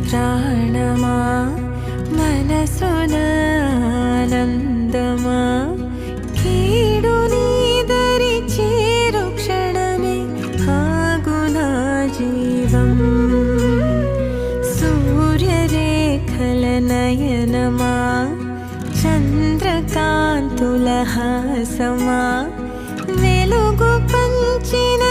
ప్రాణమా మనసున ఆనందమా కీడు నీదరి చేరు క్షణమే ఆగునా జీవం సూర్యరేఖల నయనమా చంద్రకాంతుల హాసమా వెలుగు పంచిన